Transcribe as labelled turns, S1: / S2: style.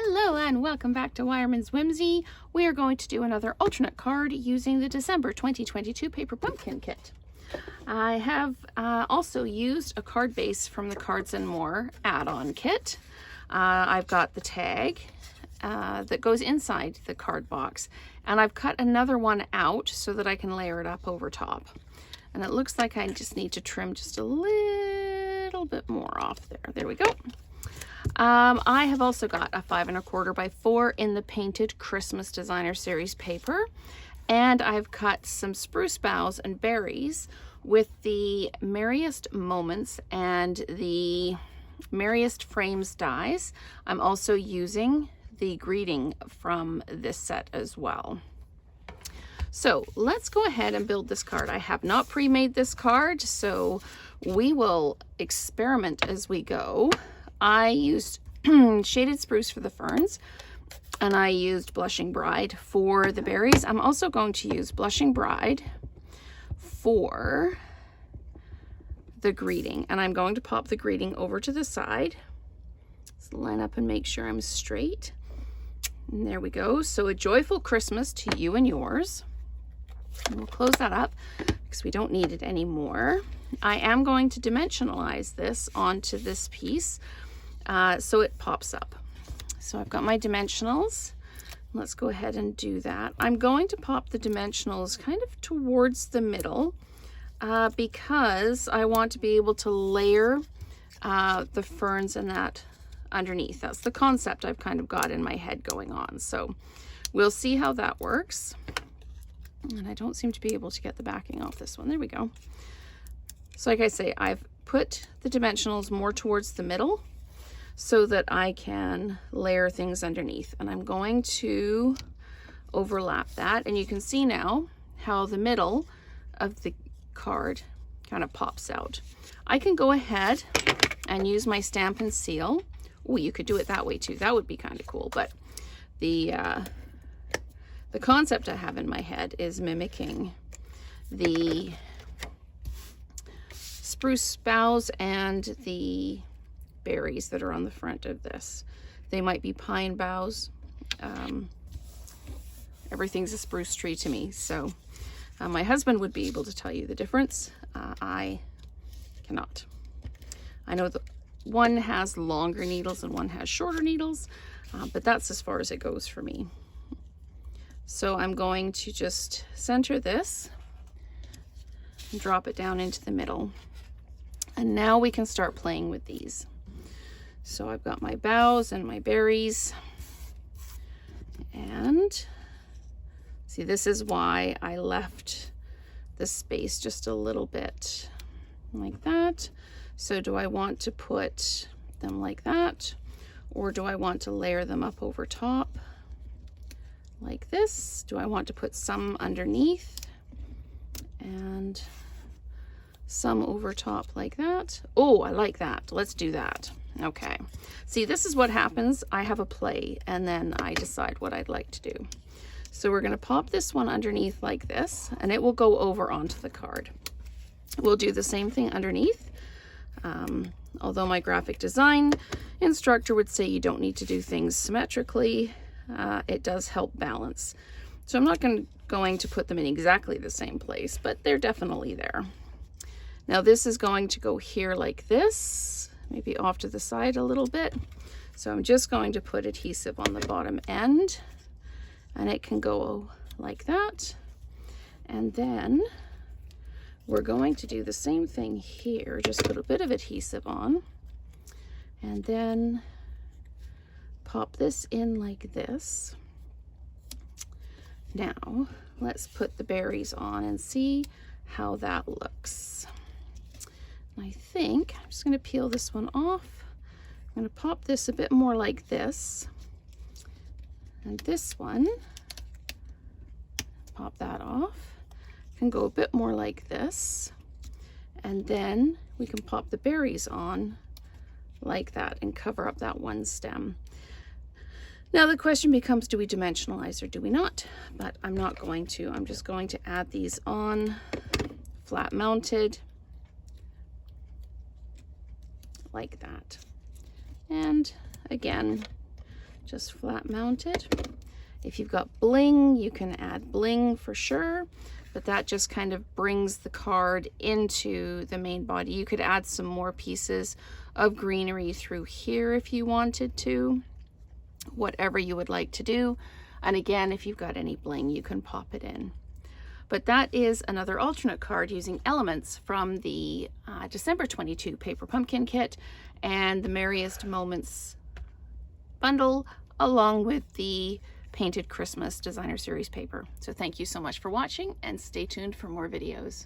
S1: Hello and welcome back to Wireman's Whimsy. We are going to do another alternate card using the December 2022 paper pumpkin kit. I have also used a card base from the Cards and More add-on kit. I've got the tag that goes inside the card box, and I've cut another one out so that I can layer it up over top. And it looks like I just need to trim just a little bit more off there. There we go. I have also got a 5 1/4 by 4 in the painted Christmas Designer Series paper, and I've cut some spruce boughs and berries with the Merriest Moments and the Merriest Frames dies. I'm also using the greeting from this set as well. So let's go ahead and build this card. I have not pre-made this card, so we will experiment as we go. I used shaded spruce for the ferns, and I used Blushing Bride for the berries. I'm also going to use Blushing Bride for the greeting, and I'm going to pop the greeting over to the side. Let's line up and make sure I'm straight. And there we go. So a joyful Christmas to you and yours. And we'll close that up because we don't need it anymore. I am going to dimensionalize this onto this piece so it pops up. So I've got my dimensionals. Let's go ahead and do that. I'm going to pop the dimensionals kind of towards the middle because I want to be able to layer the ferns and that underneath. That's the concept I've kind of got in my head going on. So we'll see how that works. And I don't seem to be able to get the backing off this one. There we go. So like I say, I've put the dimensionals more towards the middle so that I can layer things underneath. And I'm going to overlap that. And you can see now how the middle of the card kind of pops out. I can go ahead and use my stamp and seal. Oh, you could do it that way too. That would be kind of cool. But the concept I have in my head is mimicking the spruce boughs and the berries that are on the front of this. They might be pine boughs. Everything's a spruce tree to me. So my husband would be able to tell you the difference. I cannot. I know that one has longer needles and one has shorter needles, but that's as far as it goes for me. So I'm going to just center this and drop it down into the middle. And now we can start playing with these. So I've got my boughs and my berries. And see, this is why I left the space just a little bit like that. So do I want to put them like that? Or do I want to layer them up over top like this? Do I want to put some underneath and some over top like that? Oh, I like that. Let's do that. Okay. See, this is what happens. I have a play and then I decide what I'd like to do. So we're going to pop this one underneath like this, and it will go over onto the card. We'll do the same thing underneath. Although my graphic design instructor would say you don't need to do things symmetrically, it does help balance. So I'm not going to put them in exactly the same place, but they're definitely there. Now this is going to go here like this, maybe off to the side a little bit. So I'm just going to put adhesive on the bottom end, and it can go like that. And then we're going to do the same thing here, just put a bit of adhesive on, and then pop this in like this. Now let's put the berries on and see how that looks. I think I'm just going to peel this one off. I'm going to pop this a bit more like this, and this one, pop that off. Can go a bit more like this, and then we can pop the berries on like that and cover up that one stem. Now the question becomes, do we dimensionalize or do we not? But I'm not going to. I'm just going to add these on flat mounted like that. And again, just flat mounted. If you've got bling, you can add bling for sure, but that just kind of brings the card into the main body. You could add some more pieces of greenery through here if you wanted to, whatever you would like to do. And again, if you've got any bling, you can pop it in. But that is another alternate card using elements from the December 22 Paper Pumpkin Kit and the Merriest Moments bundle, along with the Painted Christmas Designer Series paper. So thank you so much for watching, and stay tuned for more videos.